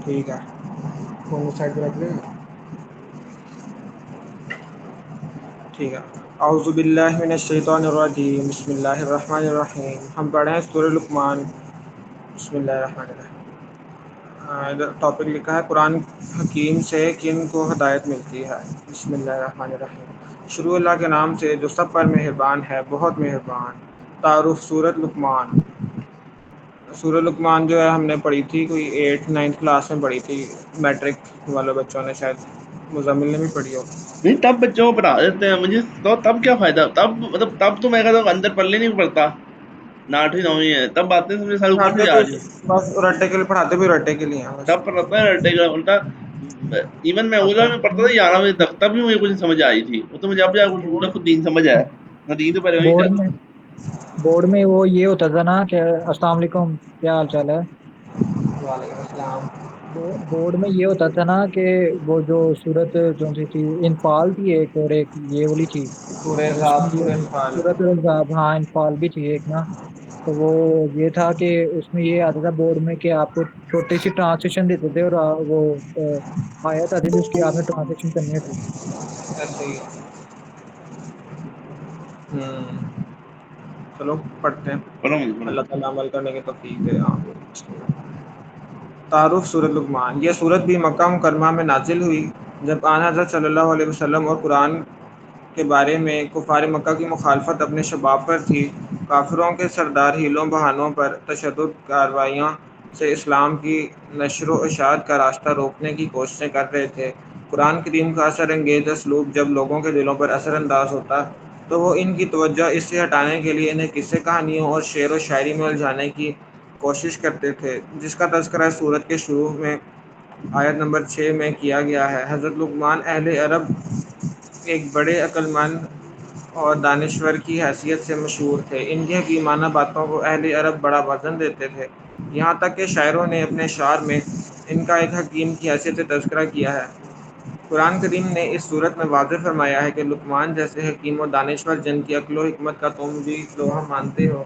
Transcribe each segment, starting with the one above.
ٹھیک ہے، phone side پہ رکھ لیں گے. ٹھیک ہے. اعوذ باللہ من الشیطان الرجیم، بسم اللہ الرحمن الرحیم. ہم پڑھیں سورہ لقمان. بسم اللہ الرحمن الرحیم. ادھر ٹاپک لکھا ہے قرآن حکیم سے کن کو ہدایت ملتی ہے. بسم اللہ الرحمن الرحیم. شروع اللہ کے نام سے جو سب پر مہربان ہے، بہت مہربان. تعارف سورۃ لقمان. سورۃ لقمان جو ہے ہم نے پڑھی تھی، کوئی 8 9 کلاس میں پڑھی تھی. میٹرک والے بچوں نے، شاید مزمل نے بھی پڑھی ہو. نہیں تب بچوں کو پڑھا دیتے ہیں مجھے تو تب کیا فائدہ تب مطلب تب تو میں کہتا ہوں اندر پڑھنے نہیں پڑتا نہ 8ویں 9ویں ہے تب باتیں سمجھے سارے اوپر سے پڑھاتے جا بھی رہی ہیں بس رٹے کے لیے، پڑھاتے بھی رٹے کے لیے ہیں بس. تب پر رہتا ہے رٹے گا الٹا ایون میں اولا اچھا. میں پڑھتا تھا 11 بجے تک تب بھی مجھے کچھ سمجھ آئی تھی وہ تو مجھے اب جا کچھ خود دین سمجھ آیا نہ دین تو پہلے وہیں بورڈ سے آتی میں تھی. بورڈ میں وہ یہ ہوتا تھا نا کہ السلام علیکم، کیا حال چال ہے. وعلیکم السلام. بورڈ میں یہ ہوتا تھا نا کہ وہ جو صورت جو سی تھی انفال تھی ایک، اور ایک یہ والی تھی. سورہ تو اس میں ذات، یہ سورہ انفال. صورت الزاب، ہاں انفال بھی تھی ایک نا. تو وہ یہ تھا کہ اس میں یہ آتا تھا بورڈ میں کہ آپ کو چھوٹی سی ٹرانسلیشن دیتے تھے، اور وہ آیت آتی تھی، اس کی آپ نے ٹرانسلیشن کرنی ہوتی تھی. ایسے ہی. چلو پڑھتے ہیں. پڑھو مجھے پڑھو. اللہ تعالیٰ عمل کرنے کی توفیق دے. آمین. تعارف سورۃ لقمان. یہ سورت بھی مکہ مکرمہ میں نازل ہوئی جب آن حضرت صلی اللہ علیہ وسلم اور قرآن کے بارے میں کفار مکہ کی مخالفت اپنے شباب پر تھی. کافروں کے سردار حیلوں بہانوں پر تشدد کارروائیوں سے اسلام کی نشر و اشاعت کا راستہ روکنے کی کوششیں کر رہے تھے. قرآن کریم کا اثر انگیز اسلوب جب لوگوں کے دلوں پر اثر انداز ہوتا تو وہ ان کی توجہ اس سے ہٹانے کے لیے انہیں قصے کہانیوں اور شعر و شاعری میں الجھانے کی کوشش کرتے تھے، جس کا تذکرہ سورت کے شروع میں آیت نمبر 6 میں کیا گیا ہے. حضرت لقمان اہل عرب ایک بڑے عقل مند اور دانشور کی حیثیت سے مشہور تھے. ان کی حکیمانہ باتوں کو اہل عرب بڑا وزن دیتے تھے، یہاں تک کہ شاعروں نے اپنے اشعار میں ان کا ایک حکیم کی حیثیت سے تذکرہ کیا ہے. قرآن کریم نے اس صورت میں واضح فرمایا ہے کہ لقمان جیسے حکیم و دانشور جن کی عقل و حکمت کا تم بھی لوہا مانتے ہو،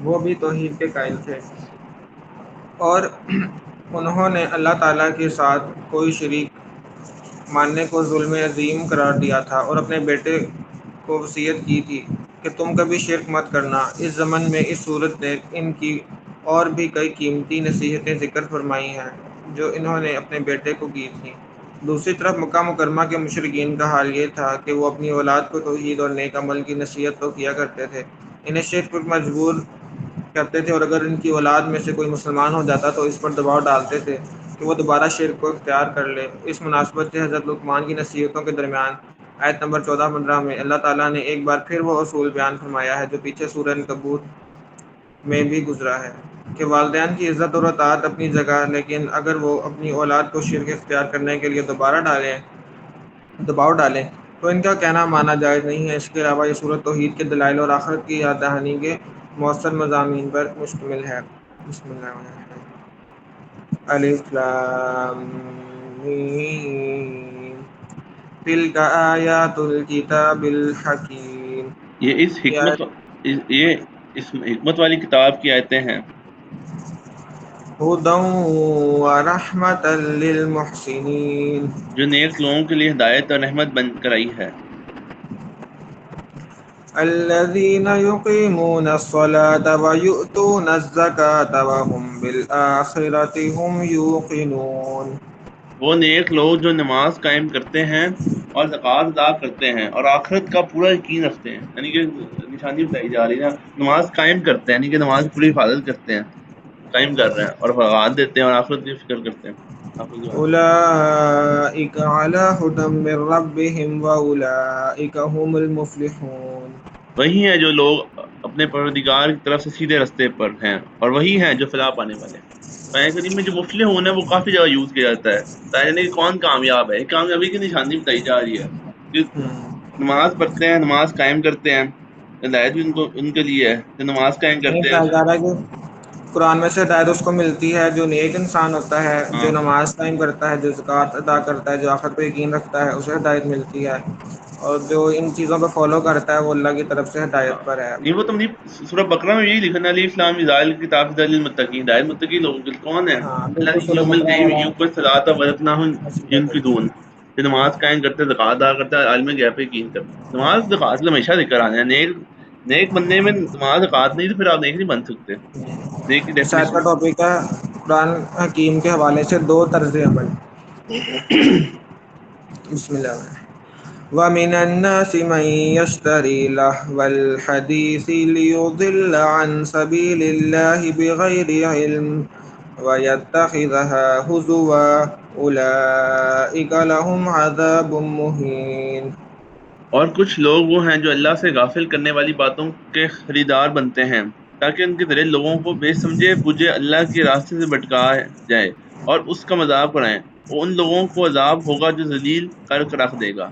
وہ بھی توحید کے قائل تھے، اور انہوں نے اللہ تعالیٰ کے ساتھ کوئی شریک ماننے کو ظلم عظیم قرار دیا تھا، اور اپنے بیٹے کو وصیت کی تھی کہ تم کبھی شرک مت کرنا. اس ضمن میں اس صورت نے ان کی اور بھی کئی قیمتی نصیحتیں ذکر فرمائی ہیں جو انہوں نے اپنے بیٹے کو کی تھیں. دوسری طرف مکہ مکرمہ کے مشرکین کا حال یہ تھا کہ وہ اپنی اولاد کو توحید اور نیک عمل کی نصیحت تو کیا کرتے تھے، انہیں شرک پر مجبور کرتے تھے، اور اگر ان کی اولاد میں سے کوئی مسلمان ہو جاتا تو اس پر دباؤ ڈالتے تھے کہ وہ دوبارہ شرک کو اختیار کر لے. اس مناسبت سے حضرت لقمان کی نصیحتوں کے درمیان آیت نمبر 14-15 میں اللہ تعالیٰ نے ایک بار پھر وہ اصول بیان فرمایا ہے جو پیچھے سورہ عنکبوت میں بھی گزرا ہے کہ والدین کی عزت اور اطاعت اپنی جگہ، لیکن اگر وہ اپنی اولاد کو شرک اختیار کرنے کے لیے دباؤ ڈالیں تو ان کا کہنا مانا جائز نہیں ہے. اس کے علاوہ یہ صورت توحید کے دلائل اور آخرت کی یاد دہانی کے مؤثر مضامین پر مشتمل ہے. بسم اللہ الرحمن الرحیم. الف لام میم تلک آیات الکتاب الحکیم. یہ اس حکمت والی کتاب کی آیتیں ہیں ہدی ورحمۃ للمحسنین. جو نیک لوگوں کے لیے ہدایت اور رحمت بن کر آئی ہے. الذين يقيمون الصلاة ويؤتون الزكاة وهم بالآخرة هم يوقنون. وہ نیک لوگ جو نماز قائم کرتے ہیں اور زکوٰۃ ادا کرتے ہیں اور آخرت کا پورا یقین رکھتے ہیں. یعنی کہ نشانی بتائی جا رہی ہے نا، نماز قائم کرتے ہیں یعنی کہ نماز پوری حفاظت کرتے ہیں، قائم کر رہے ہیں اور فوائد دیتے ہیں اور آخرت کی فکر کرتے ہیں. آخرت کی بات. أولئك على هدى من ربهم وأولئك هم المفلحون. وہی ہیں جو لوگ اپنے پروردگار کی طرف سے سیدھے رستے پر ہیں، اور وہی ہیں جو فلاح پانے والے ہیں. قرآن کریم میں جو مفلح ہونا ہے وہ کافی جگہ یوز کیا جاتا ہے تاکہ کہ کون کامیاب ہے. کامیابی کی نشانی بتائی جا رہی ہے کہ نماز پڑھتے ہیں، نماز قائم کرتے ہیں، ہدایت بھی ان کے لیے ہے جو نماز قائم یہ کرتے ہیں. کہا جا رہا ہے کہ قرآن میں سے ہدایت اس کو ملتی ہے جو نیک انسان ہوتا ہے، ہاں جو نماز قائم کرتا ہے، جو زکوٰۃ ادا کرتا ہے، جو آخرت پہ یقین رکھتا ہے، اسے ہدایت ملتی ہے. اور جو ان چیزوں کو فالو کرتا ہے وہ اللہ کی طرف سے ہدایت پر ہے. نہیں وہ تم نہیں سورہ بقرہ میں یہی لکھا نا الف لام ذال کتاب ہدی للمتقین، ہدایت متقی لوگوں کے کون ہے؟ ہاں بالکل الذین سورہ یؤمنون بقرہ بالغیب والا یقیمون الصلاۃ ورزقناہم ینفقون، جو نماز قائم کرتے، زکوٰۃ ادا کرتا ہے، عالم غیب پہ یقین کرتا ہے. نماز زکوٰۃ ہمیشہ ذکر آنا ہے. نیک بندے میں نماز زکوٰۃ نہیں تو پھر آپ نیک نہیں بن سکتے. نیک کی اس آیت کا ڈیفینیشن ٹاپک ہے قرآن حکیم کے حوالے سے 2 طرز عمل. بسم اللہ الرحمن الرحیم. وَمِنَ النَّاسِ مَن يَشْتَرِي لَهْوَ الْحَدِيثِ لِيُضِلَّ عَن سَبِيلِ اللَّهِ بِغَيْرِ عِلْمٍ وَيَتَّخِذَهَا هُزُوًا أُولَٰئِكَ لَهُمْ عَذَابٌ مُّهِينٌ. اور کچھ لوگ وہ ہیں جو اللہ سے غافل کرنے والی باتوں کے خریدار بنتے ہیں تاکہ ان کے ذریعے لوگوں کو بے سمجھے بوجھے اللہ کے راستے سے بھٹکا جائے اور اس کا مذاق اڑائیں. ان لوگوں کو عذاب ہوگا جو ذلیل کر کے رکھ دے گا.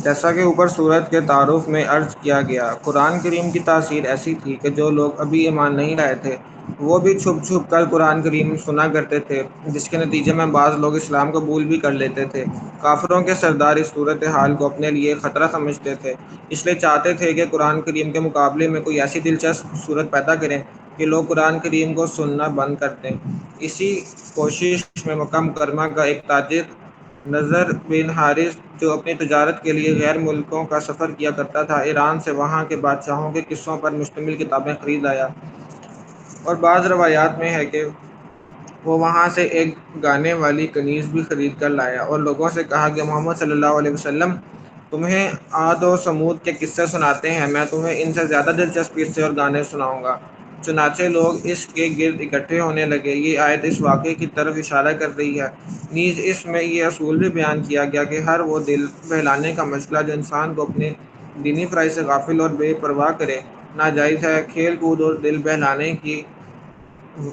جیسا کہ اوپر سورت کے تعارف میں عرض کیا گیا، قرآن کریم کی تاثیر ایسی تھی کہ جو لوگ ابھی ایمان نہیں لائے تھے وہ بھی چھپ چھپ کر قرآن کریم سنا کرتے تھے، جس کے نتیجے میں بعض لوگ اسلام قبول بھی کر لیتے تھے. کافروں کے سردار اس صورتحال کو اپنے لیے خطرہ سمجھتے تھے، اس لیے چاہتے تھے کہ قرآن کریم کے مقابلے میں کوئی ایسی دلچسپ صورت پیدا کریں کہ لوگ قرآن کریم کو سننا بند کر دیں. اسی کوشش میں مکہ مکرمہ کا ایک تاجر نضر بن حارث، جو اپنی تجارت کے لیے غیر ملکوں کا سفر کیا کرتا تھا، ایران سے وہاں کے بادشاہوں کے قصوں پر مشتمل کتابیں خرید لایا. اور بعض روایات میں ہے کہ وہ وہاں سے ایک گانے والی کنیز بھی خرید کر لایا اور لوگوں سے کہا کہ محمد صلی اللہ علیہ وسلم تمہیں عاد و سمود کے قصے سناتے ہیں، میں تمہیں ان سے زیادہ دلچسپ قصے اور گانے سناؤں گا. چنانچہ لوگ اس کے گرد اکٹھے ہونے لگے. یہ آیت اس واقعے کی طرف اشارہ کر رہی ہے. نیز اس میں یہ اصول بھی بیان کیا گیا کہ ہر وہ دل بہلانے کا مشغلہ جو انسان کو اپنے دینی فرائی سے غافل اور بے پرواہ کرے ناجائز ہے. کھیل کود اور دل بہلانے کی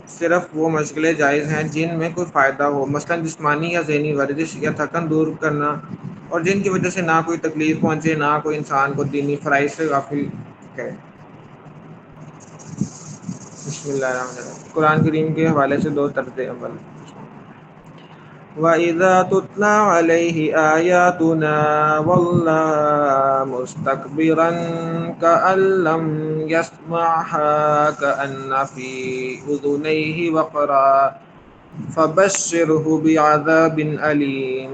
صرف وہ مشغلیں جائز ہیں جن میں کوئی فائدہ ہو، مثلا جسمانی یا ذہنی ورزش یا تھکن دور کرنا، اور جن کی وجہ سے نہ کوئی تکلیف پہنچے نہ کوئی انسان کو دینی فرائض سے غافل کرے. بسم اللہ الرحمن الرحیم. قرآن کریم کے حوالے سے 2 طرز عمل. وَإِذَا تُتْلَىٰ عَلَيْهِ آيَاتُنَا وَلَّىٰ مُسْتَكْبِرًا كَأَن لَّمْ يَسْمَعْهَا كَأَنَّ فِي أُذُنَيْهِ وَقْرًا فَبَشِّرْهُ بِعَذَابٍ أَلِيمٍ.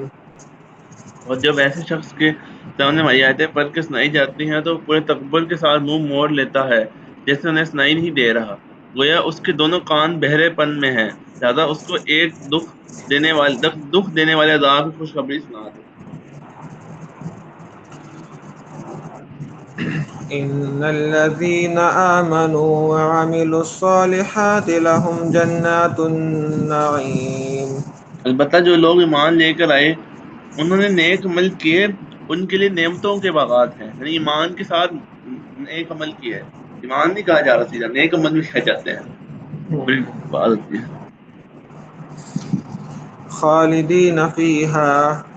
اور جب ایسے شخص کے سامنے ہماری آیتیں پڑھ کے سنائی جاتی ہیں تو پورے تکبر کے ساتھ منہ موڑ لیتا ہے جیسے انہیں سنائی نہیں دے رہا، گویا اس کے دونوں کان بہرے پن میں ہیں. لہٰذا اس کو ایک دکھ دینے والے عذاب کی خوشخبری سنا دو. إِنَّ الَّذِينَ آمَنُوا وَعَمِلُوا الصَّالِحَاتِ لَهُمْ جَنَّاتُ النَّعِيمِ. البتہ جو لوگ ایمان لے کر آئے انہوں نے نیک عمل کیے ان کے لیے نعمتوں کے باغات ہیں. یعنی ایمان کے ساتھ نیک عمل کیا ہے. ایمان نہیں کہا جا رہا سیدھا، نیک عمل بھی کہہ جاتے ہیں. بڑی بات ہوتی ہے. خالدین فیہا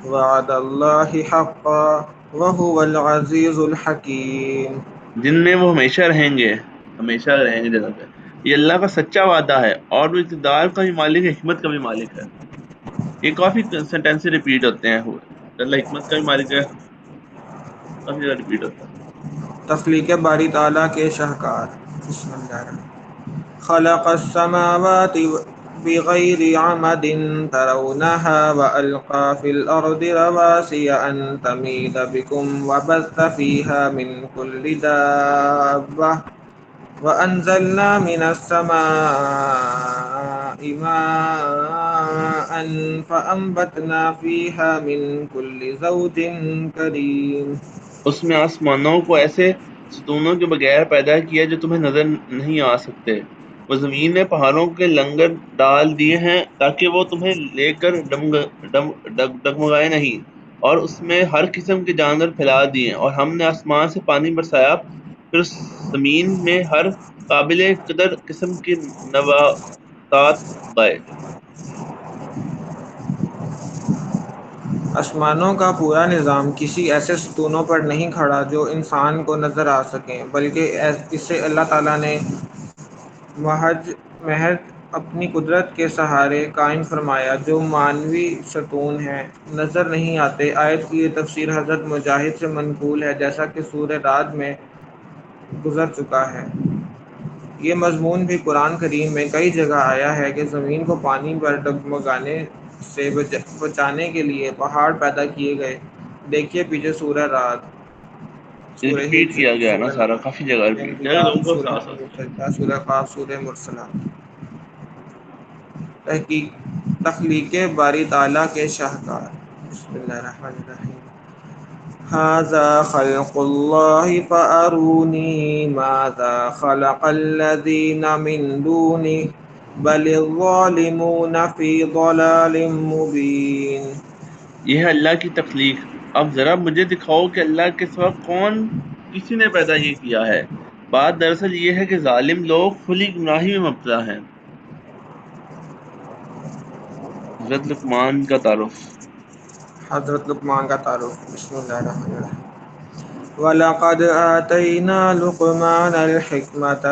وعد اللہ حقا وہو العزیز الحکیم. جن میں وہ ہمیشہ رہیں گے جنت میں. یہ اللہ کا سچا وعدہ ہے اور وہ اقتدار کا بھی مالک ہے، حکمت کا بھی مالک ہے. یہ کافی سینٹینس ریپیٹ ہوتے ہیں. اللہ حکمت کا بھی مالک ہے، کافی زیادہ ریپیٹ ہوتا ہے. تخلیق باری تعالیٰ کے شاہکار. بسم اللہ الرحمن الرحیم. خلق السماوات بغیر عمد ترونها وألقى في الأرض رواسي أن تميد بكم وبث فيها من كل دابة وأنزلنا من السماء ماء فأنبتنا فيها من كل زوج كريم. اس میں آسمانوں کو ایسے ستونوں کے بغیر پیدا کیا جو تمہیں نظر نہیں آ سکتے. وہ زمین میں پہاڑوں کے لنگر ڈال دیے ہیں تاکہ وہ تمہیں لے کر ڈگمگائے نہیں، اور اس میں ہر قسم کے جانور پھیلا دیے. اور ہم نے آسمان سے پانی برسایا، پھر اس زمین میں ہر قابل قدر قسم کے نباتات اگائے. آسمانوں کا پورا نظام کسی ایسے ستونوں پر نہیں کھڑا جو انسان کو نظر آ سکیں، بلکہ اسے اللہ تعالیٰ نے محض اپنی قدرت کے سہارے قائم فرمایا جو معنوی ستون ہیں نظر نہیں آتے۔ آیت کی یہ تفسیر حضرت مجاہد سے منقول ہے جیسا کہ سورہ رعد میں گزر چکا ہے۔ یہ مضمون بھی قرآن کریم میں کئی جگہ آیا ہے کہ زمین کو پانی پر ڈگمگانے سے بچانے کے لیے پہاڑ پیدا کیے گئے۔ دیکھیے پیچھے سورہ رعد، یہ سورہ ریپیٹ ہجر، کیا گیا ہے نا سورہ سارا، کافی جگہ ریپیٹ کیا ہے انبیاء، لوگوں کو سورہ ساتھ ساتھ۔ حمید سجدہ، سورہ قاف، سورہ مرسلات۔ تخلیق باری تعالیٰ کے شاہکار۔ بسم اللہ الرحمن الرحیم۔ ھذا خلق اللہ فأرونی ماذا خلق الذین من دونہ بل الظالمون فی ضلال مبین۔ یہ ہے اللہ کی تخلیق، اب ذرا مجھے دکھاؤ کہ اللہ کے سوا کون کسی نے پیدا یہ کیا ہے۔ بات دراصل یہ ہے کہ ظالم لوگ کھلی گمراہی میں مبتلا ہیں۔ حضرت لقمان کا تعارف۔ حضرت لقمان کا تعارف۔ بسم اللہ الرحمن الرحیم۔ وَلَقَدْ آتَيْنَا لُقْمَانَ الْحِكْمَةَ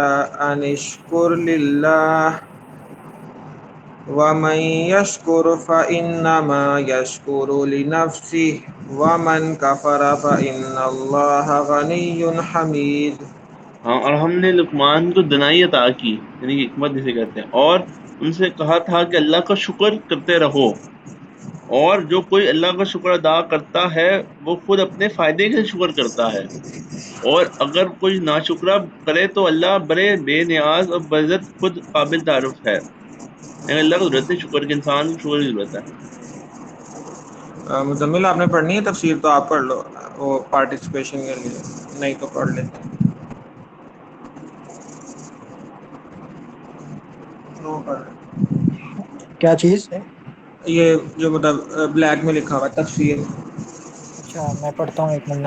أَنِ اشْكُرْ لِلَّهِ وَمَنْ يَشْكُرْ فَإِنَّمَا يَشْكُرُ لِنَفْسِهِ وَمَنْ كَفَرَ فَإِنَّ اللَّهَ غَنِيٌّ حَمِيدٌ۔ ہاں، اور ہم نے لقمان کو دنائی عطا کی، یعنی کہ حکمت جسے کہتے ہیں، اور ان سے کہا تھا کہ اللہ کا شکر کرتے رہو، اور جو کوئی اللہ کا شکر ادا کرتا ہے وہ خود اپنے فائدے کے لیے شکر کرتا ہے، اور اگر کوئی ناشکرہ کرے تو اللہ بڑے بے نیاز اور بعزت خود قابل تعارف ہے، یعنی اللہ کو ضرورت ہے شکر کے، انسان کو شکر کی ضرورت ہے۔ مزمل آپ نے پڑھنی ہے تفسیر تو آپ پڑھ لو، وہ پارٹیسپیشن کے لیے، نہیں تو پڑھ لیتے ہیں۔ وہ پڑھ لیں۔ کیا چیز؟ یہ جو مطلب بلیک میں لکھا ہوا ہے تفسیر۔ اچھا میں پڑھتا ہوں، ایک منٹ۔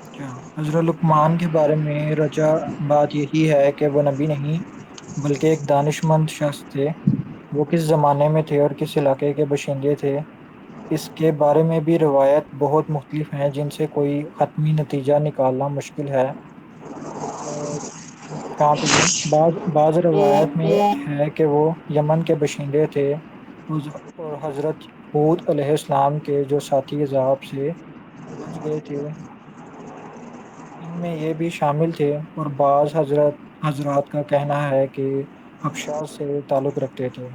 اچھا، حضرت لقمان کے بارے میں رجا بات یہی ہے کہ وہ نبی نہیں بلکہ ایک دانش مند شخص تھے۔ وہ کس زمانے میں تھے اور کس علاقے کے باشندے تھے اس کے بارے میں بھی روایت بہت مختلف ہیں جن سے کوئی حتمی نتیجہ نکالنا مشکل ہے۔ کہاں پہ یہ بعض روایت میں ہے کہ وہ یمن کے باشندے تھے اور حضرت ہود علیہ السلام کے جو ساتھی عذاب سے بچ گئے تھے ان میں یہ بھی شامل تھے، اور بعض حضرات کا کہنا ہے کہ حبشہ سے تعلق رکھتے تھے،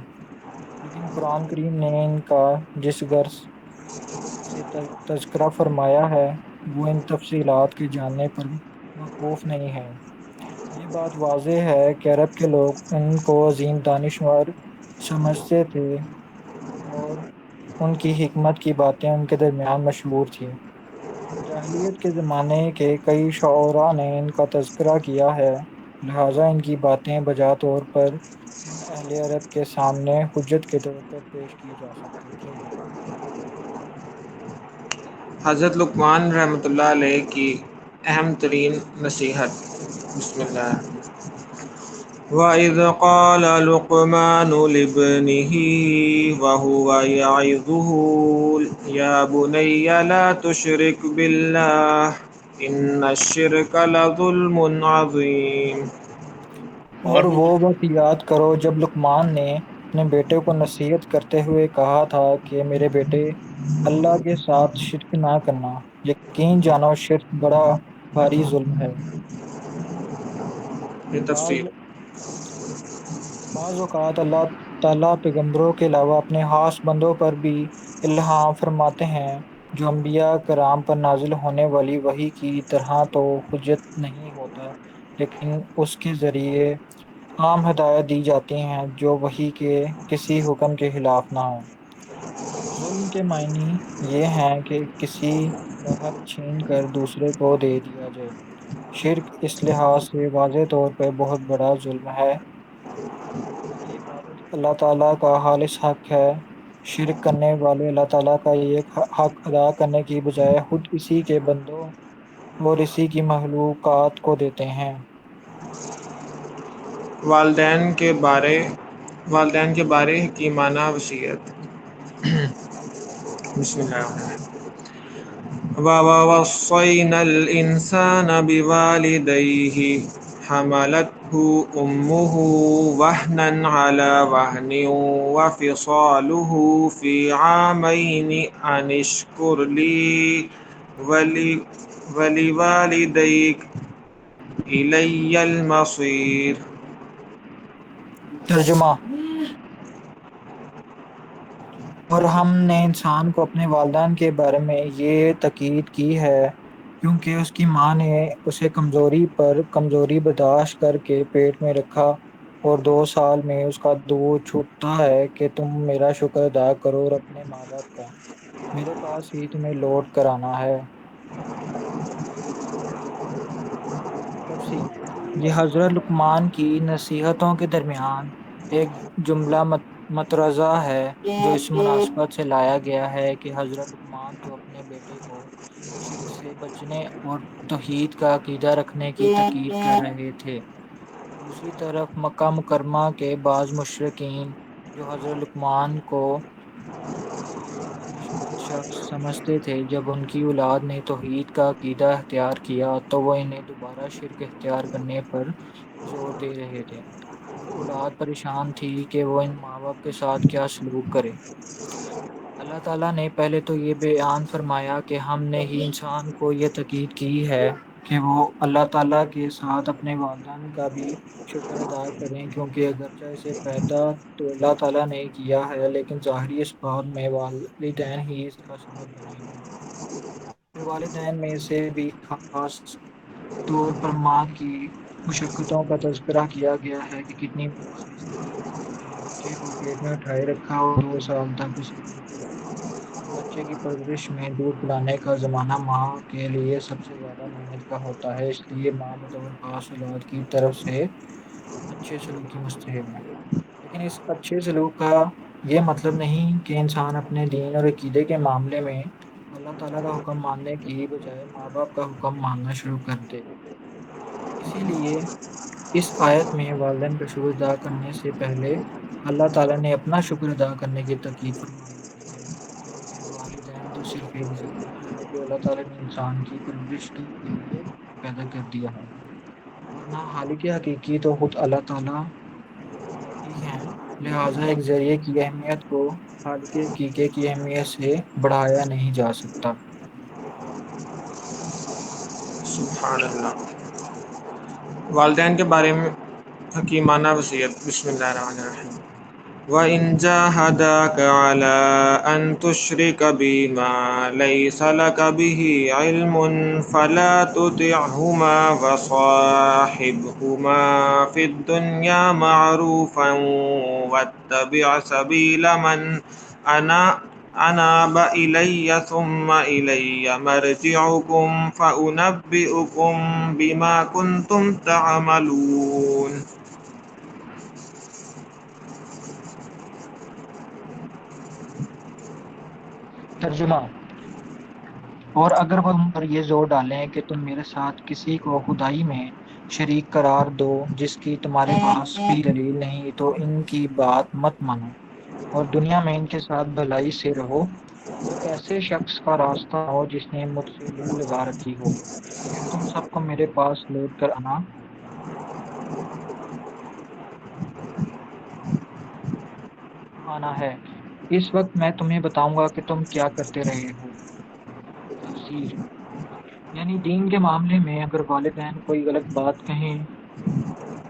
لیکن قرآن کریم نے ان کا جس غرض سے تذکرہ فرمایا ہے وہ ان تفصیلات کے جاننے پر موقوف نہیں ہے۔ یہ بات واضح ہے کہ عرب کے لوگ ان کو عظیم دانشور سمجھتے تھے اور ان کی حکمت کی باتیں ان کے درمیان مشہور تھیں۔ جاہلیت کے زمانے کے کئی شعراء نے ان کا تذکرہ کیا ہے، لہٰذا ان کی باتیں بجا طور پر ان اہل عرب کے سامنے حجت کے طور پر پیش کی جا سکتی تھیں۔ حضرت لقمان رحمۃ اللہ علیہ کی اہم ترین نصیحت۔ بسم اللہ۔ وَإِذْ قَالَ لُقْمَانُ لِابْنِهِ وَهُوَ يَعِظُهُ يَا بُنَيَّ لَا تُشْرِكْ بِاللَّهِ إِنَّ الشِّرْكَ لَظُلْمٌ عَظِيمٌ۔ اور وہ وقت یاد کرو جب لقمان نے اپنے بیٹے کو نصیحت کرتے ہوئے کہا تھا کہ میرے بیٹے، اللہ کے ساتھ شرک نہ کرنا، یقین جانو شرک بڑا بھاری ظلم ہے۔ یہ بعض تفسیر۔ بعض اوقات اللہ تعالیٰ پیغمبروں کے علاوہ اپنے خاص بندوں پر بھی الہام فرماتے ہیں جو انبیاء کرام پر نازل ہونے والی وحی کی طرح تو حجت نہیں ہوتا، لیکن اس کے ذریعے عام ہدایت دی جاتی ہیں جو وحی کے کسی حکم کے خلاف نہ ہو۔ ظلم کے معنی یہ ہیں کہ کسی کا حق چھین کر دوسرے کو دے دیا جائے۔ شرک اس لحاظ سے واضح طور پر بہت بڑا ظلم ہے کہ اللہ تعالیٰ کا خالص حق ہے۔ شرک کرنے والے اللہ تعالیٰ کا ایک حق ادا کرنے کی بجائے خود اسی کے بندوں اور اسی کی مخلوقات کو دیتے ہیں۔ والدین کے بارے حکیمانہ وصیت۔ بسم اللہ الرحمن الرحیم۔ وَوَصَّيْنَا الْإِنسَانَ بِوَالِدَيْهِ حملته أمه وهنا على وهن وفصاله في عامين أن اشكر لي ول- ولوالديك إلي المصير. ترجمہ: اور ہم نے انسان کو اپنے والدین کے بارے میں یہ تاکید کی ہے کیونکہ اس کی ماں نے اسے کمزوری پر کمزوری برداشت کر کے پیٹ میں رکھا، اور 2 سال میں اس کا دودھ چھوٹتا ہے کہ تم میرا شکر ادا کرو اور اپنے ماں باپ کا میرے پاس ہی تمہیں لوٹ کر آنا ہے۔ تفسیر: یہ حضرت لقمان کی نصیحتوں کے درمیان ایک جملہ مترجہ ہے جو اس مناسبت سے لایا گیا ہے کہ حضرت لقمان تو اپنے بیٹے کو شرک سے بچنے اور توحید کا عقیدہ رکھنے کی تاکید کر رہے تھے، دوسری طرف مکہ مکرمہ کے بعض مشرکین جو حضرت لقمان کو دانش مند شخص سمجھتے تھے، جب ان کی اولاد نے توحید کا عقیدہ اختیار کیا تو وہ انہیں دوبارہ شرک اختیار کرنے پر زور دے رہے تھے۔ وہ اولاد پریشان تھی کہ وہ ان ماں باپ کے ساتھ کیا سلوک کرے۔ اللہ تعالیٰ نے پہلے تو یہ بیان فرمایا کہ ہم نے ہی انسان کو یہ تاکید کی ہے کہ وہ اللہ تعالیٰ کے ساتھ اپنے والدین کا بھی شکر ادا کریں، کیونکہ اگرچہ اسے پیدا تو اللہ تعالیٰ نے کیا ہے لیکن ظاہری اسباب میں والدین ہی اس کا سبب بنے ہیں۔ پھر والدین میں سے بھی خاص طور پر ماں کی مشقتوں کا تذکرہ کیا گیا ہے کہ کتنی محنت سے اس نے اپنے بچے کو پیٹ میں اٹھائے رکھا اور 2 سال تک اسے دودھ پلایا۔ بچے کی پرورش میں دودھ پلانے کا زمانہ ماں کے لیے سب سے زیادہ محنت کا ہوتا ہے، اس لیے ماں بطور خاص اولاد کی طرف سے اچھے سلوک کی مستحق ہے۔ لیکن اس اچھے سلوک کا یہ مطلب نہیں کہ انسان اپنے دین اور عقیدے کے معاملے میں اللہ تعالیٰ کا حکم ماننے کی بجائے ماں باپ کا حکم ماننا شروع کر دے۔ اسی لیے اس آیت میں والدین کا شکر ادا کرنے سے پہلے اللہ تعالیٰ نے اپنا شکر ادا کرنے کی تاکید فرمائی ہے، کیونکہ والدین تو صرف ایک ذریعہ ہے جو اللہ تعالیٰ نے انسان کی پرورش کے لیے پیدا کر دیا ہے، ورنہ خالق حقیقی تو خود اللہ تعالیٰ ہی ہیں۔ لہٰذا ایک ذریعے کی اہمیت کو خالق حقیقی کی اہمیت سے بڑھایا نہیں جا سکتا۔ سبحان اللہ۔ والدین کے بارے میں حکیمانہ وصیت۔ بسم اللہ الرحمن الرحیم۔ وَإِنْ جَاهَدَاكَ عَلَىٰ أَن تُشْرِكَ بِي مَا لَيْسَ لَكَ بِهِ عِلْمٌ فَلَا تُطِعْهُمَا وَصَاحِبْهُمَا فِي الدُّنْيَا مَعْرُوفًا وَاتَّبِعْ سَبِيلَ مَنْ أَنَابَ إِلَيَّ ثُمَّ إِلَيَّ مَرْجِعُكُمْ فَأُنَبِّئُكُم بِمَا كُنتُمْ تَعْمَلُونَ۔ ترجمہ: اور اگر وہ تم پر یہ زور ڈالیں کہ تم میرے ساتھ کسی کو خدائی میں شریک قرار دو جس کی تمہارے پاس کوئی دلیل نہیں، تو ان کی بات مت مانو اور دنیا میں ان کے ساتھ بھلائی سے رہو، اور ایسے شخص کا راستہ ہو جس نے مجھ سے منہ لگا رکھی ہو۔ پھر تم سب کو میرے پاس لوٹ کر آنا ہے، اس وقت میں تمہیں بتاؤں گا کہ تم کیا کرتے رہے ہو۔ تفسیر: یعنی دین کے معاملے میں اگر والدین کوئی غلط بات کہیں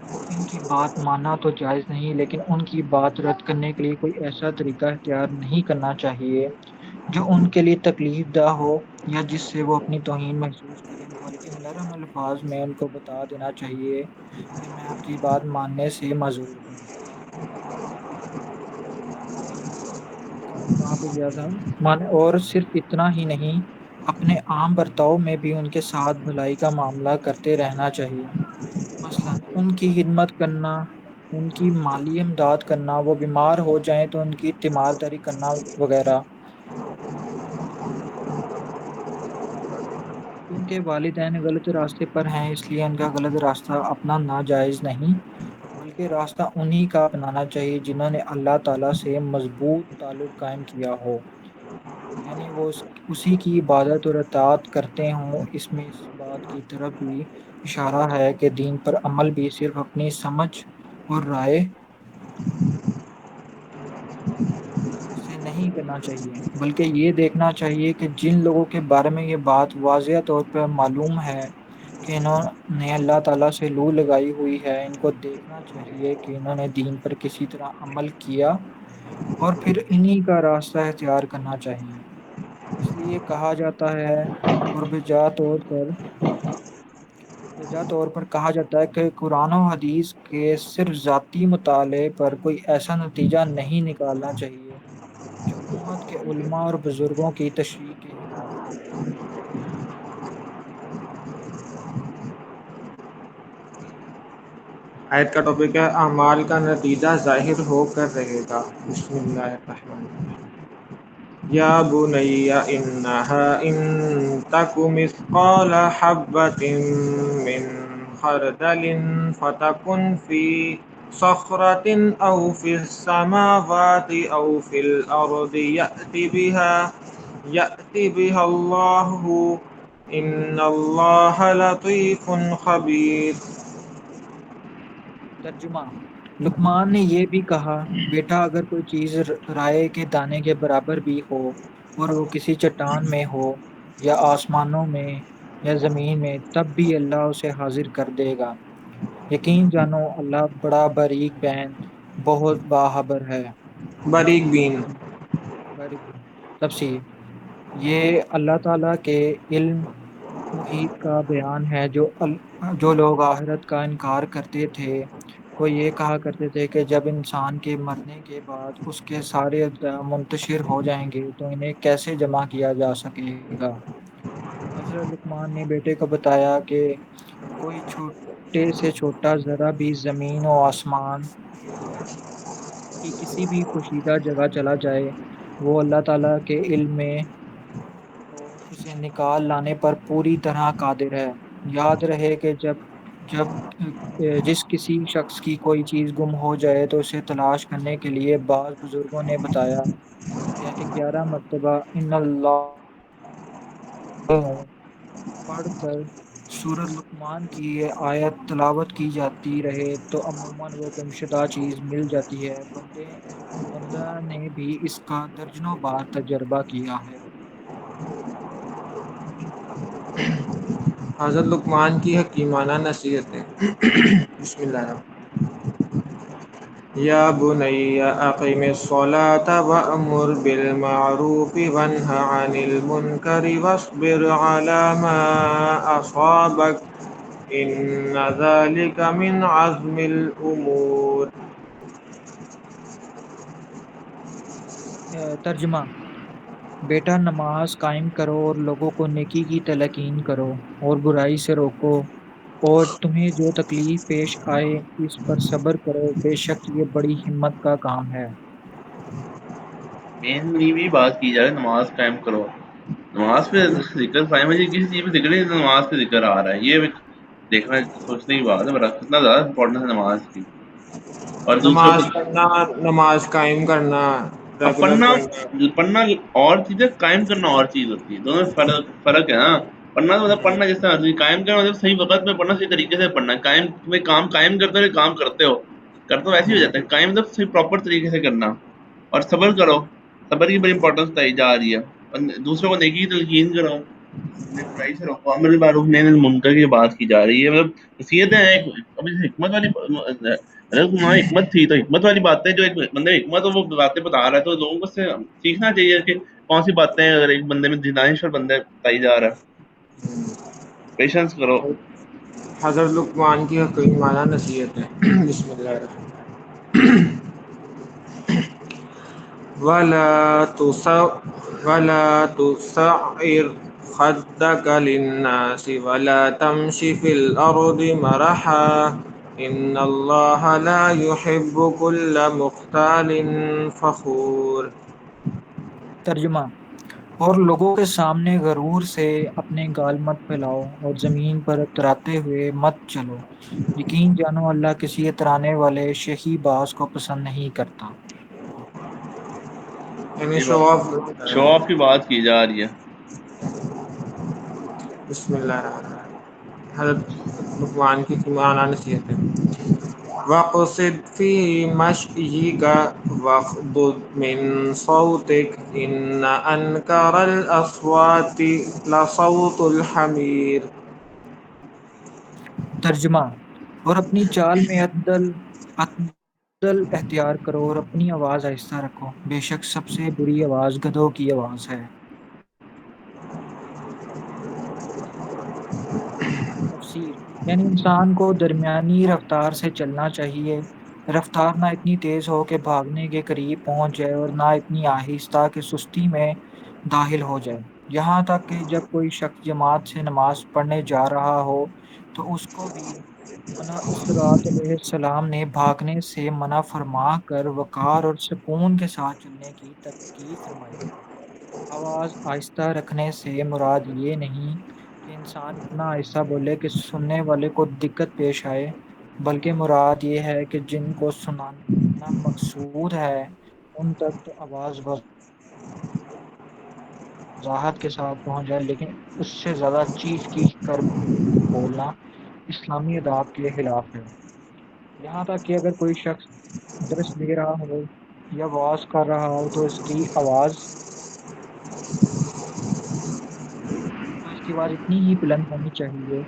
تو ان کی بات ماننا تو جائز نہیں، لیکن ان کی بات رد کرنے کے لیے کوئی ایسا طریقہ اختیار نہیں کرنا چاہیے جو ان کے لیے تکلیف دہ ہو یا جس سے وہ اپنی توہین محسوس کریں، بلکہ نرم الفاظ میں ان کو بتا دینا چاہیے کہ میں آپ کی بات ماننے سے معذور ہوں۔ کہاں پہ گیا تھا؟ اور صرف اتنا ہی نہیں، اپنے عام برتاؤ میں بھی ان کے ساتھ بھلائی کا معاملہ کرتے رہنا چاہیے، مثلا ان کی خدمت کرنا، ان کی مالی امداد کرنا، وہ بیمار ہو جائیں تو ان کی تیمارداری کرنا وغیرہ۔ کیونکہ والدین غلط راستے پر ہیں، اس لیے ان کا غلط راستہ اپنا ناجائز نہیں، بلکہ راستہ انہی کا اپنانا چاہیے جنہوں نے اللہ تعالیٰ سے مضبوط تعلق قائم کیا ہو، یعنی وہ اسی کی عبادت اور اطاعت کرتے ہوں۔ اس میں اس بات بات کی طرف بھی اشارہ ہے کہ دین پر عمل بھی صرف اپنی سمجھ اور رائے سے نہیں کرنا چاہیے، بلکہ یہ دیکھنا چاہیے کہ جن لوگوں کے بارے میں یہ بات واضح طور پر معلوم ہے کہ انہوں نے اللہ تعالیٰ سے لو لگائی ہوئی ہے، ان کو دیکھنا چاہیے کہ انہوں نے دین پر کسی طرح عمل کیا اور پھر انہی کا راستہ اختیار کرنا چاہیے۔ اس لیے کہا جاتا ہے اور بجا طور پر کہا جاتا ہے کہ قرآن و حدیث کے صرف ذاتی مطالعے پر کوئی ایسا نتیجہ نہیں نکالنا چاہیے جو امت کے علماء اور بزرگوں کی تشریح کے خلاف ہو۔ آیت کا ٹاپک ہے اعمال کا نتیجہ ظاہر ہو کر رہے گا۔ بسم اللہ الرحمن الرحیم۔ یا بنی انہا ان تک مثقال حبۃ من خردل فتکن فی صخرۃ او فی السماوات او فی الارض یأتی بها اللہ ان اللہ لطیف خبیر۔ ترجمہ: لقمان نے یہ بھی کہا، بیٹا اگر کوئی چیز رائے کے دانے کے برابر بھی ہو اور وہ کسی چٹان میں ہو یا آسمانوں میں یا زمین میں، تب بھی اللہ اسے حاضر کر دے گا۔ یقین جانو اللہ بڑا باریک بین بہت باخبر ہے۔ باریک بین۔ باریک بین۔ تفسیر: یہ اللہ تعالیٰ کے علم محیط کا بیان ہے۔ جو لوگ آخرت کا انکار کرتے تھے وہ یہ کہا کرتے تھے کہ جب انسان کے مرنے کے بعد اس کے سارے اجزاء منتشر ہو جائیں گے تو انہیں کیسے جمع کیا جا سکے گا۔ حضرت لقمان نے بیٹے کو بتایا کہ کوئی چھوٹے سے چھوٹا ذرہ بھی زمین و آسمان کی کسی بھی پوشیدہ جگہ چلا جائے، وہ اللہ تعالیٰ کے علم میں اور اسے نکال لانے پر پوری طرح قادر ہے۔ یاد رہے کہ جب جس کسی شخص کی کوئی چیز گم ہو جائے تو اسے تلاش کرنے کے لیے بعض بزرگوں نے بتایا کہ 11 مرتبہ ان اللہ پڑھ کر سورۃ لقمان کی یہ آیت تلاوت کی جاتی رہے تو عموماً وہ گمشدہ چیز مل جاتی ہے۔ بندہ نے بھی اس کا درجنوں بار تجربہ کیا ہے۔ حضرت لقمان کی حکیمانہ نصیحتیں۔ بسم اللہ الرحمن یا بنی اقم الصلاة وأمر بالمعروف وانہ عن المنکر واصبر علی ما اصابک ان ذلک من عزم الامور۔ ترجمہ: بیٹا نماز قائم کرو اور لوگوں کو نیکی کی تلقین کرو اور برائی سے روکو، اور تمہیں جو تکلیف پیش آئے اس پر صبر کرو، بے شک یہ بڑی ہمت کا کام ہے۔ مینلی بھی بات کی جائے نماز قائم کرو، نماز پہ ذکر قائم ہے، کسی چیز پہ ذکر نہیں، نماز پہ ذکر آ رہا ہے، یہ ایک دیکھنا سوچنے کی بات ہے، بڑا کتنا زیادہ امپورٹنس ہے نماز کی۔ اور دوسرے نماز کو پڑھنا، نماز قائم کرنا، اب ریگولر پڑھنا پڑھنا۔ پڑھنا اور چیز ہے، قائم کرنا اور چیز ہوتی ہے، دونوں میں فرق ہے نا۔ پڑھنا تو مطلب پڑھنا جس طرح قائم کرنا مطلب صحیح وقت میں پڑھنا، صحیح طریقے سے پڑھنا، قائم تمہیں کام قائم کرتے ہوئے کام کرتے ہو، کرتے ہو ایسے ہی ہو جاتا ہے، قائم مطلب صحیح پراپر طریقے سے کرنا۔ اور صبر کرو، صبر کی بڑی امپورٹنس بتائی جا رہی ہے، اور دوسروں کو نیکی کی تلقین کرو، انہیں برائی سے روکو، امر بالمعروف نہی عن المنکر کی بات کی جا رہی ہے، مطلب نصیحتیں ہیں۔ ابھی حکمت والی اگر وہاں حکمت تھی تو حکمت والی باتیں، جو ایک بندے حکمت ہو وہ باتیں بتا رہا ہے تو لوگوں کو اس سے سیکھنا چاہیے کہ کون سی باتیں اگر ایک بندے میں دانش اور بندے بتائی جا رہا ہے، پیشنس کرو۔ حضرت لقمان کی حکیمانہ نصیحتیں۔ بسم اللہ الرحمن وَلَا تُسَعِّرْ خَدَّكَ لِلنَّاسِ وَلَا تَمْشِ فِي الْأَرْضِ مَرَحًا إِنَّ اللَّهَ لَا يُحِبُّ كُلَّ مُخْتَالٍ فَخُورٍ۔ ترجمہ: اور لوگوں کے سامنے غرور سے اپنے گال مت پھیلاؤ اور زمین پر اتراتے ہوئے مت چلو، یقین جانو اللہ کسی اترانے والے شہی باز کو پسند نہیں کرتا۔ یعنی شو آف۔ شو آف کی بات کی جا رہی ہے۔ بسم اللہ الرحمن الرحیم۔ حضرت لقمان کی اعلیٰ نصیحت ہے، وَقْصِدْ فِي مَشْيِكَ وَاغْضُضْ مِنْ صَوْتِكَ إِنَّ أَنْكَرَ الْأَصْوَاتِ لَصَوْتُ الْحَمِيرِ۔ ترجمہ: اور اپنی چال میں عدل اختیار کرو اور اپنی آواز آہستہ رکھو، بے شک سب سے بری آواز گدھوں کی آواز ہے۔ تفسیر: یعنی انسان کو درمیانی رفتار سے چلنا چاہیے، رفتار نہ اتنی تیز ہو کہ بھاگنے کے قریب پہنچ جائے اور نہ اتنی آہستہ کہ سستی میں داخل ہو جائے، یہاں تک کہ جب کوئی شخص جماعت سے نماز پڑھنے جا رہا ہو تو اس کو بھی اسرات علیہ السلام نے بھاگنے سے منع فرما کر وقار اور سکون کے ساتھ چلنے کی تاکید فرمائی ہے۔ آواز آہستہ رکھنے سے مراد یہ نہیں کہ انسان اتنا آہستہ بولے کہ سننے والے کو دقت پیش آئے، بلکہ مراد یہ ہے کہ جن کو سنانا مقصود ہے ان تک تو آواز وضاحت کے ساتھ پہنچ جائے، لیکن اس سے زیادہ چیخ چیخ کر بولنا اسلامی آداب کے خلاف ہے۔ یہاں تک کہ اگر کوئی شخص درس دے رہا ہو یا واعظ کر رہا ہو تو اس کی آواز اتنی ہی بلند ہونی چاہیے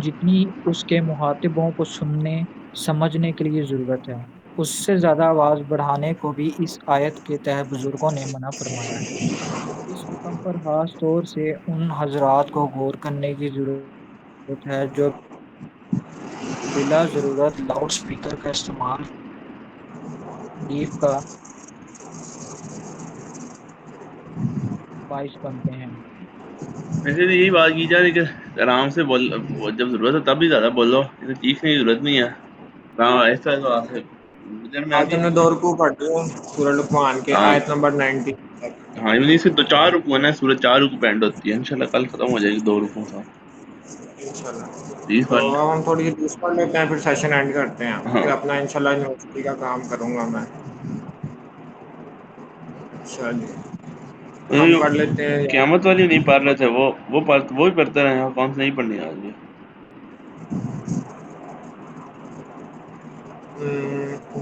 جتنی اس کے مخاطبوں کو سننے سمجھنے کے لیے ضرورت ہے۔ اس سے زیادہ آواز بڑھانے کو بھی اس آیت کے تحت بزرگوں نے منع فرمایا ہے۔ اس حکم پر خاص طور سے ان حضرات کو غور کرنے کی ضرورت ہے جو بلا ضرورت لاؤڈ سپیکر کا استعمال تکلیف کا باعث بنتے ہیں۔ ویسے تو یہی بات کی جا رہی کہ آرام سے بول، جب ضرورت ہے تب ہی زیادہ بولو، چیخنے کی ضرورت نہیں ہے، آرام ایسا ہے تو آخر آج درمیانی ہم نے 2 رکوع پڑھ لیے سورہ لقمان کے، ہاں آیت نمبر 90 تک۔ ہاں، یعنی سے تو 4 رکوع ہے نا، سورج 4 رکوع پہ اینڈ ہوتی ہے، انشاءاللہ کل ختم ہو جائے گی 2 رکوع ساتھ، انشاءاللہ۔ 20 تو پڑھ لیں۔ اب ہم تھوڑی سی دوست پڑھ لیتے ہیں، پھر سیشن اینڈ کرتے ہیں، ہاں پھر اپنا انشاءاللہ یونیورسٹی کا کام کروں گا میں۔ اچھا جی، تو ہم پڑھ لیتے ہیں قیامت والی نہیں پڑھ رہے تھے، وہ بھی پڑھتے رہے ہیں، کون سے نہیں پڑھنی آج بھی۔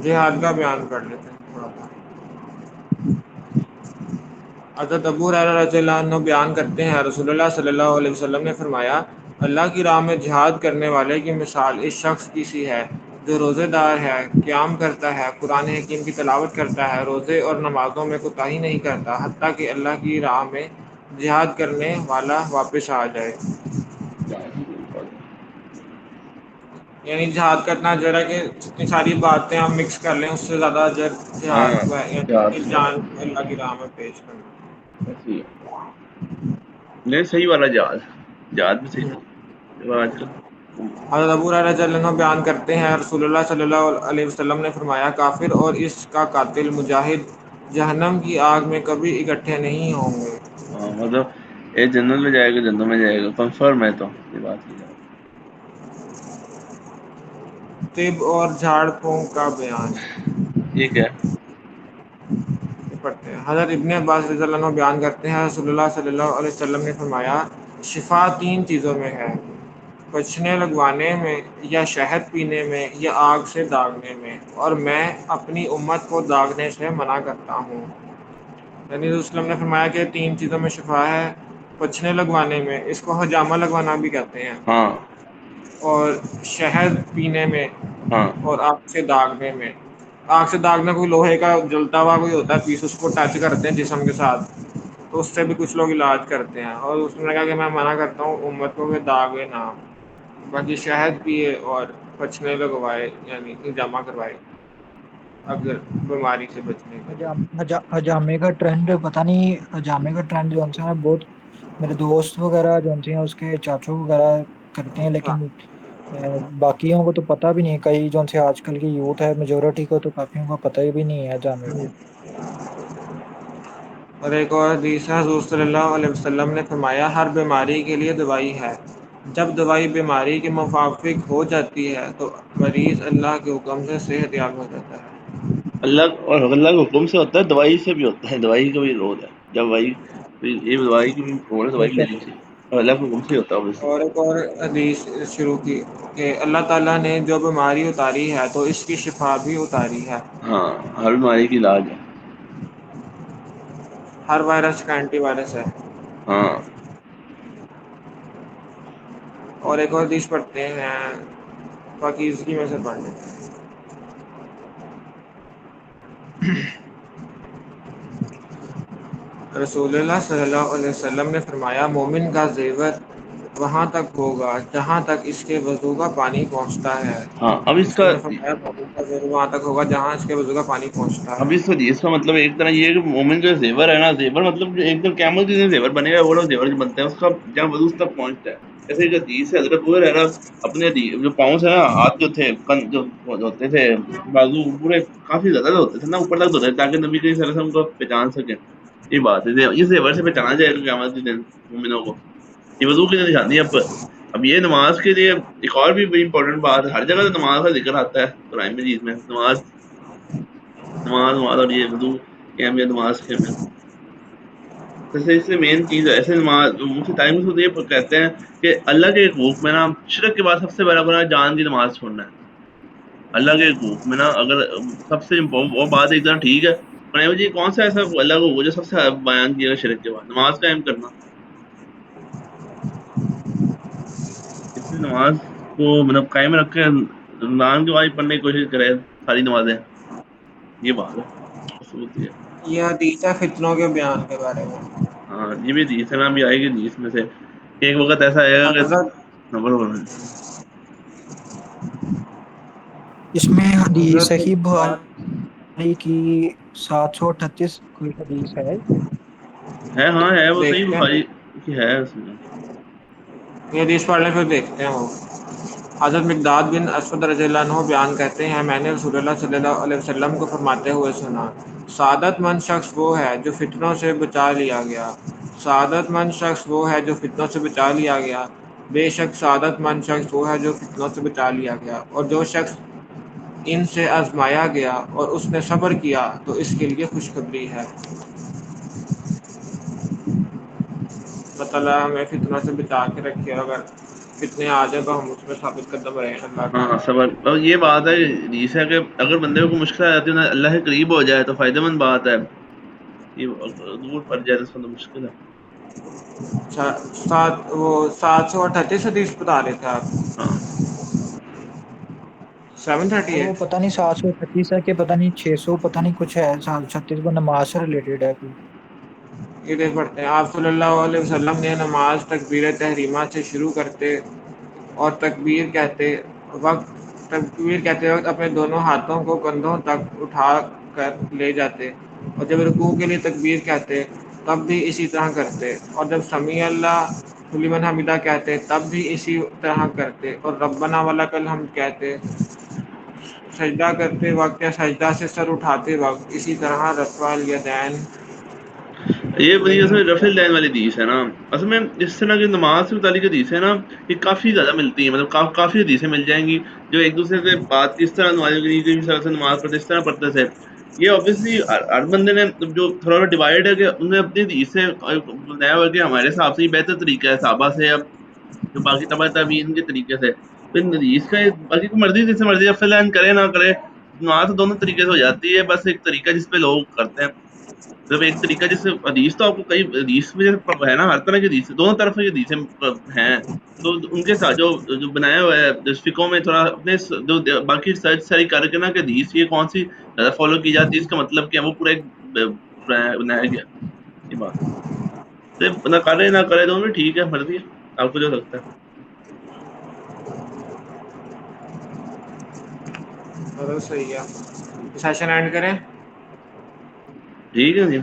جہاد کا بیان کر لیتے ہیں تھوڑا سا۔ حضرت ابو ہریرہ رضی اللہ عنہ بیان کرتے ہیں، رسول اللہ صلی اللہ علیہ وسلم نے فرمایا، اللہ کی راہ میں جہاد کرنے والے کی مثال اس شخص کی سی ہے جو روزے دار ہے، قیام کرتا ہے، قرآن حکیم کی تلاوت کرتا ہے، روزے اور نمازوں میں کوتاہی نہیں کرتا، حتیٰ کہ اللہ کی راہ میں جہاد کرنے والا واپس آ جائے۔ یعنی جہاد کا اتنا اجر ہے کہ جتنی ساری باتیں ہم مکس کر لیں اس سے زیادہ اجر ہاں جہاد کا ہے، یعنی یاد اپنی سے جان اللہ کی راہ میں پیش کرنا۔ ایسی ہے، نہیں صحیح والا جہاد بھی صحیح تھا آج کل۔ حضرت ابو ہریرہ رضی اللہ عنہ بیان کرتے ہیں، رسول اللہ صلی اللہ علیہ وسلم نے فرمایا، کافر اور اس کا قاتل مجاہد جہنم کی آگ میں کبھی اکٹھے نہیں ہوں گے۔ ہاں مطلب ایک جنت میں جائے گا، جنت میں جائے گا، کنفرم ہے، تو یہ بات کی جائے۔ طب اور جھاڑ پھونک کا بیان ٹھیک ہے۔ پڑھتے ہیں۔ حضرت ابن عباس رضی اللہ عنہ بیان کرتے ہیں، رسول اللہ صلی اللہ علیہ وسلم نے فرمایا، شفا 3 چیزوں میں ہے، پچھنے لگوانے میں یا شہد پینے میں یا آگ سے داغنے میں، اور میں اپنی امت کو داغنے سے منع کرتا ہوں۔ یعنی رسول اللہ نے فرمایا کہ 3 چیزوں میں شفا ہے، پچھنے لگوانے میں، اس کو حجامہ لگوانا بھی کہتے ہیں، ہاں اور شہد پینے میں، ہاں اور آگ سے داغنے میں۔ آگ سے داغنا کوئی لوہے کا جلتا ہوا کوئی ہوتا ہے پیس، اس کو ٹچ کرتے ہیں جسم کے ساتھ، تو اس سے بھی کچھ لوگ علاج کرتے ہیں، اور اس نے کہا کہ میں منع کرتا ہوں امت کو کہ داغے نہ، باقی شہد پیے اور پچھنے لگوائے، یعنی جمع کروائے اگر بیماری سے بچنے کے لیے۔ حجامے کا ٹرینڈ پتہ نہیں، حجامے کا ٹرینڈ جو ہے بہت میرے دوست وغیرہ جو ہیں اس کے چاچو وغیرہ کرتے ہیں، ہاں، لیکن باقیوں کو تو پتہ بھی نہیں، کئی جو سے آج کل کی یوتھ ہے میجورٹی کو تو کافیوں کو پتہ ہی بھی نہیں ہے حجامے کا۔ اور ایک اور حدیث ہے، حضور صلی اللہ علیہ وسلم نے فرمایا، ہر بیماری کے لیے دوائی ہے، جب دوائی بیماری کے موافق ہو جاتی ہے تو مریض اللہ کے حکم سے صحت یاب ہو جاتا ہے۔ اللہ کے حکم سے ہوتا ہے، دوائی سے بھی ہوتا ہے، دوائی کا بھی رول ہے، جب دوائی، یہ دوائی کی بھی دوائی بے بھی شک لینی چاہیے۔ اور اللہ کا حکم سے ہوتا ہے obviously۔ اور ایک اور حدیث شروع کی کہ اللہ تعالیٰ نے جو بیماری اتاری ہے تو اس کی شفا بھی اتاری ہے۔ ہاں، ہر بیماری کی علاج ہے۔ ہر وائرس کا اینٹی وائرس ہے۔ ہاں اور ایک اور حدیث پڑھتے ہیں، پاکیزگی میں سے پڑھ لیتے ہیں۔ رسول اللہ صلی اللہ علیہ وسلم نے فرمایا مومن کا زیور وہاں تک ہوگا جہاں تک اس کے وضو کا پانی پہنچتا ہے۔ ہاں، رسول نے فرمایا مومن کا زیور وہاں تک ہوگا جہاں اس کے وضو کا پانی پہنچتا اب ہے۔ اس حدیث کا مطلب ایک طرح یہ ہے کہ مومن جو زیور ہے نا، زیور مطلب جو ایک دم قیامت کے دن زیور بنے گا، وہ لوگ زیور جو بنتے ہیں اس کا جہاں وضو تک پہنچتا ہے۔ جیسے ایک حدیث ہے، حضرت عمر ہے نا، اپنے جو پاؤں سے نا، ہاتھ جو تھے، جو ہوتے تھے، بازو پورے کافی زیادہ ہوتے تھے نا، اوپر تک ہوتے تھے تاکہ نبی کریم صلی اللہ علیہ وسلم کو پہچان سکیں۔ یہ بات ہے، یہ زیور سے پہچانا جائے گا قیامت کے دن مومنوں کو۔ یہ وضو کی نشانی ہے۔ اب یہ نماز کے لیے ایک اور بھی بڑی امپورٹنٹ بات ہے، ہر جگہ سے نماز کا ذکر آتا ہے قرآن مجید میں، نماز نماز اور یہ وضو کی اہمیت نماز کی اہمیت۔ جیسے اس سے مین چیز ہے، ایسے نماز مفتی طاہر مسعود یہ کہتے ہیں کہ اللہ کے حقوق میں نا شرک کے بعد سب سے بڑا گناہ جان کی نماز چھوڑنا ہے۔ اللہ کے حقوق میں نا اگر سب سے وہ بات ایک طرح ٹھیک ہے، پر جی کون سا ایسا اللہ کو جو سب سے بیان کیا گیا شرک کے بعد نماز قائم کرنا۔ اس لیے نماز کو مطلب قائم رکھ کے رمضان کے بعد پڑھنے کی کوشش کرے ساری نمازیں، یہ بات ہے اصول یہ ہے۔ یہ حدیث ہے فتنوں کے بیان کے بارے میں۔ ہاں، یہ بھی حدیث ہے نا، بھی آئے گی حدیث میں سے کہ ایک وقت ایسا آئے گا کہ حضرت برابر ہے۔ اس میں حدیث حضرت صحیح بات بخاری کی 738 کوئی حدیث ہے۔ ہاں ہے، وہ صحیح دیکھتے ہیں، بخاری کی ہے اس میں۔ یہ حدیث پڑھ لیں پھر دیکھتے ہیں۔ وہ حضرت مقداد بن اسود رضی اللہ عنہ بیان کرتے ہیں میں نے رسول اللہ صلی اللہ علیہ وسلم کو فرماتے ہوئے سنا، سعادت مند شخص وہ ہے جو فتنوں سے بچا لیا گیا، سعادت مند شخص وہ ہے جو فتنوں سے بچا لیا گیا، بے شک سعادت مند شخص وہ ہے جو فتنوں سے بچا لیا گیا، اور جو شخص ان سے آزمایا گیا اور اس نے صبر کیا تو اس کے لیے خوشخبری ہے۔ اللہ تعالیٰ ہمیں فتنوں سے بچا کے رکھے، اگر فتنے آ جائیں تو ہم اس میں ثابت قدم رہیں اللہ کے۔ ہاں صبر، اور یہ بات ہے حدیث ہے کہ اگر بندے کو مشکل آ جاتی ہے نا، اللہ کے قریب ہو جائے تو فائدہ مند بات ہے، یہ دور پڑ جائے تو اس کا تو مشکل ہے۔ وہ 738 حدیث بتا رہے تھے آپ؟ ہاں وہ 738۔ پتہ نہیں 736 ہے کہ پتہ نہیں 600، پتہ نہیں کچھ ہے 736 کو نماز سے ریلیٹڈ ہے کوئی۔ یہ دیکھ پڑھتے ہیں، آپ صلی اللہ علیہ وسلم نے نماز تکبیر تحریمہ سے شروع کرتے اور تکبیر کہتے وقت اپنے دونوں ہاتھوں کو کندھوں تک اٹھا کر لے جاتے، اور جب رکوع کے لیے تکبیر کہتے تب بھی اسی طرح کرتے، اور جب سمیع اللہ لمن حمیدہ کہتے تب بھی اسی طرح کرتے، اور ربنا ولک الحمد کہتے سجدہ کرتے وقت یا سجدہ سے سر اٹھاتے وقت اسی طرح رفع الیدین۔ یہ بڑی اصل میں رفع الدین والی حدیث ہے نا، اصل میں اس طرح کی نماز سے متعلق حدیث ہے نا، یہ کافی زیادہ ملتی ہیں، مطلب کافی حدیثیں مل جائیں گی جو ایک دوسرے سے بات کس طرح نماز پڑھتے اس طرح پڑھتے تھے۔ یہ obviously ہر بندے نے جو تھوڑا ڈیوائڈ ہے کہ انہوں نے اپنی حدیث سے نیا ہوا کہ ہمارے حساب سے یہ بہتر طریقہ ہے صحابہ سے، اب جو باقی تبع تابعین کے طریقے سے، پھر حدیث کا باقی کو مرضی جیسے مرضی رفع الدین کرے نہ کرے، نماز تو دونوں طریقے سے ہو جاتی ہے، بس ایک طریقہ جس پہ لوگ کرتے ہیں، مطلب ایک طریقہ جیسے حدیث تو آپ کو کئی حدیث میں ہے نا، ہر طرح کی حدیث دونوں طرف کی حدیثیں ہیں، تو ان کے ساتھ جو بنایا ہوا ہے فقوں میں تھوڑا اپنے جو باقی سرچ ساری کر کے نا کہ حدیث یہ کون سی زیادہ فالو کی جاتی ہے، اس کا مطلب کیا، وہ پورا ایک بنایا گیا، یہ بات ہے۔ نہ کرے نہ کرے دونوں ٹھیک ہے، مرضی ہے آپ کو جو لگتا ہے۔ چلو صحیح ہے، سیشن اینڈ کریں۔ ٹھیک ہے جی۔